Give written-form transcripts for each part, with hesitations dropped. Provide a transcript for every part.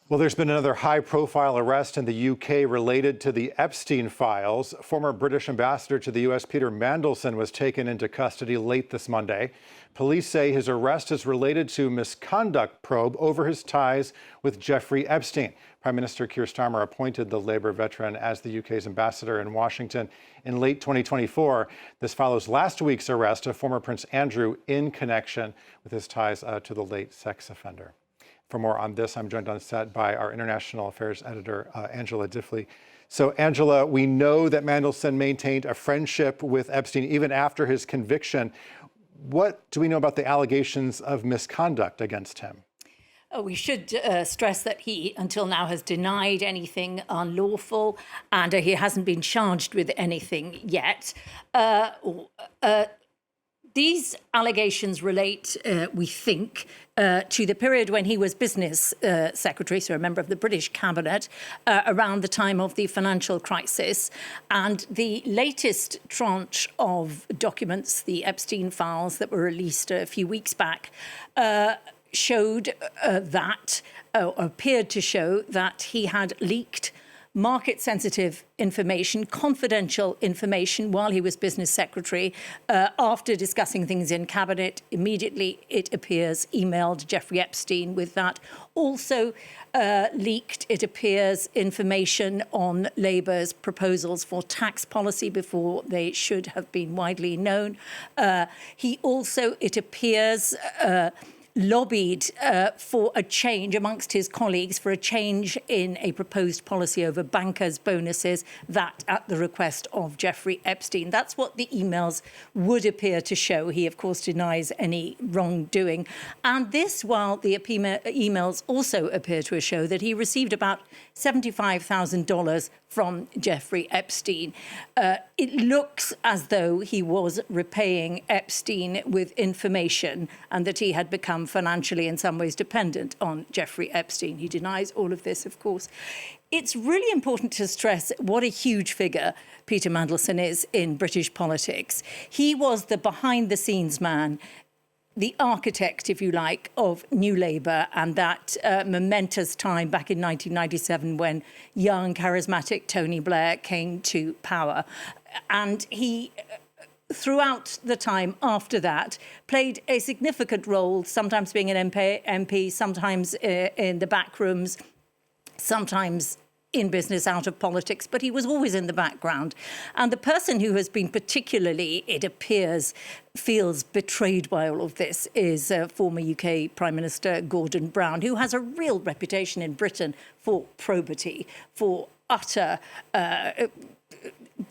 Well, there's been another high-profile arrest in the UK related to the Epstein files. Former British ambassador to the US Peter Mandelson was taken into custody late this Monday. Police say his arrest is related to misconduct probe over his ties with Jeffrey Epstein. Prime Minister Keir Starmer appointed the Labour veteran as the UK's ambassador in Washington in late 2024. This follows last week's arrest of former Prince Andrew in connection with his ties to the late sex offender. For more on this, I'm joined on set by our international affairs editor, Angela Diffley. So, Angela, we know that Mandelson maintained a friendship with Epstein even after his conviction. What do we know about the allegations of misconduct against him? We should stress that he, until now, has denied anything unlawful, and he hasn't been charged with anything yet. These allegations relate, we think, to the period when he was business secretary, so a member of the British cabinet, around the time of the financial crisis. And the latest tranche of documents, the Epstein files that were released a few weeks back, showed appeared to show that he had leaked market-sensitive information, confidential information, while he was business secretary. After discussing things in cabinet, immediately, it appears, emailed Jeffrey Epstein with that. Also leaked, it appears, information on Labour's proposals for tax policy before they should have been widely known. He also, it appears, lobbied for a change amongst his colleagues, for a change in a proposed policy over bankers' bonuses, that at the request of Jeffrey Epstein. That's what the emails would appear to show. He, of course, denies any wrongdoing. And this, while the emails also appear to show that he received about $75,000 from Jeffrey Epstein. It looks as though he was repaying Epstein with information and that he had become financially in some ways dependent on Jeffrey Epstein. He denies all of this, of course. It's really important to stress what a huge figure Peter Mandelson is in British politics. He was the behind-the-scenes man, the architect, if you like, of New Labour and that momentous time back in 1997 when young, charismatic Tony Blair came to power. And he, throughout the time after that, played a significant role, sometimes being an MP, sometimes in the back rooms, sometimes in business, out of politics, but he was always in the background. And the person who has been particularly, it appears, feels betrayed by all of this is former UK Prime Minister Gordon Brown, who has a real reputation in Britain for probity, for utter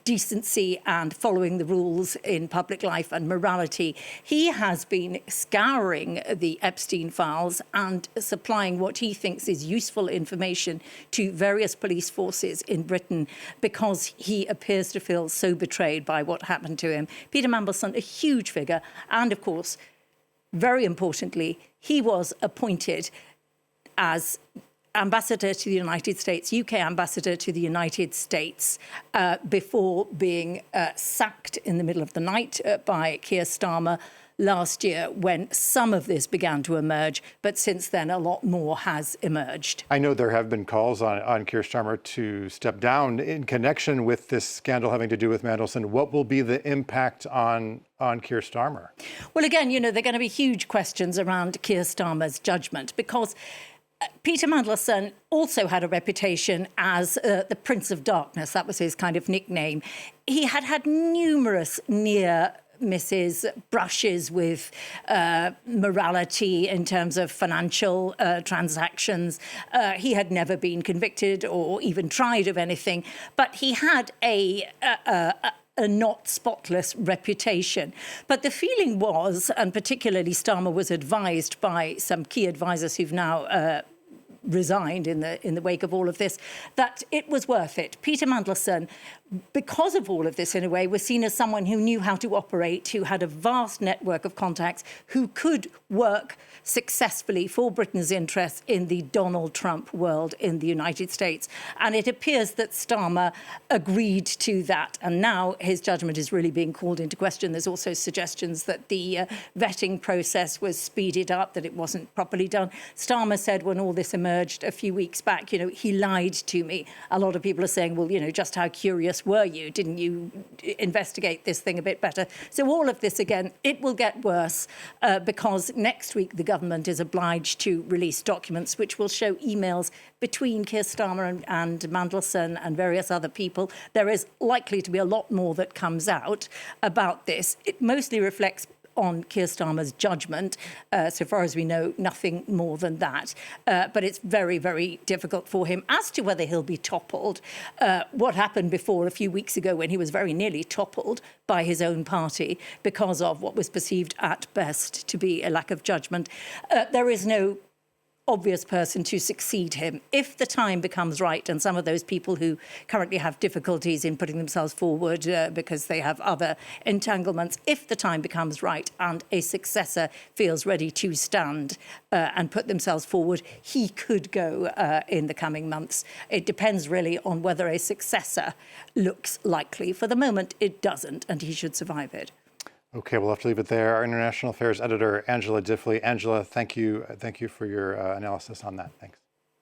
decency and following the rules in public life and morality. He has been scouring the Epstein files and supplying what he thinks is useful information to various police forces in Britain because he appears to feel so betrayed by what happened to him. Peter Mandelson, a huge figure, and of course, very importantly, he was appointed as ambassador to the United States, UK ambassador to the United States, before being sacked in the middle of the night by Keir Starmer last year when some of this began to emerge, but since then a lot more has emerged. I know there have been calls on Keir Starmer to step down in connection with this scandal having to do with Mandelson. What will be the impact on Keir Starmer? Well, again, there are going to be huge questions around Keir Starmer's judgment because Peter Mandelson also had a reputation as the Prince of Darkness. That was his kind of nickname. He had had numerous near misses, brushes with morality in terms of financial transactions. He had never been convicted or even tried of anything, but he had a not spotless reputation. But the feeling was, and particularly Starmer was advised by some key advisors who've now resigned in the wake of all of this, that it was worth it. Peter Mandelson, because of all of this, in a way, was seen as someone who knew how to operate, who had a vast network of contacts, who could work successfully for Britain's interests in the Donald Trump world in the United States. And it appears that Starmer agreed to that. And now his judgment is really being called into question. There's also suggestions that the vetting process was speeded up, that it wasn't properly done. Starmer said when all this emerged emerged a few weeks back, he lied to me. A lot of people are saying, well, just how curious were you? Didn't you investigate this thing a bit better? So all of this, again, it will get worse because next week the government is obliged to release documents which will show emails between Keir Starmer and Mandelson and various other people. There is likely to be a lot more that comes out about this. It mostly reflects on Keir Starmer's judgment. So far as we know, nothing more than that. But it's very, very difficult for him. As to whether he'll be toppled, what happened before a few weeks ago when he was very nearly toppled by his own party because of what was perceived at best to be a lack of judgment, there is no obvious person to succeed him. If the time becomes right, and some of those people who currently have difficulties in putting themselves forward because they have other entanglements, if the time becomes right and a successor feels ready to stand and put themselves forward, he could go in the coming months. It depends really on whether a successor looks likely. For the moment, it doesn't, and he should survive it. Okay, we'll have to leave it there. Our international affairs editor, Angela Diffley. Angela, thank you for your analysis on that. Thanks.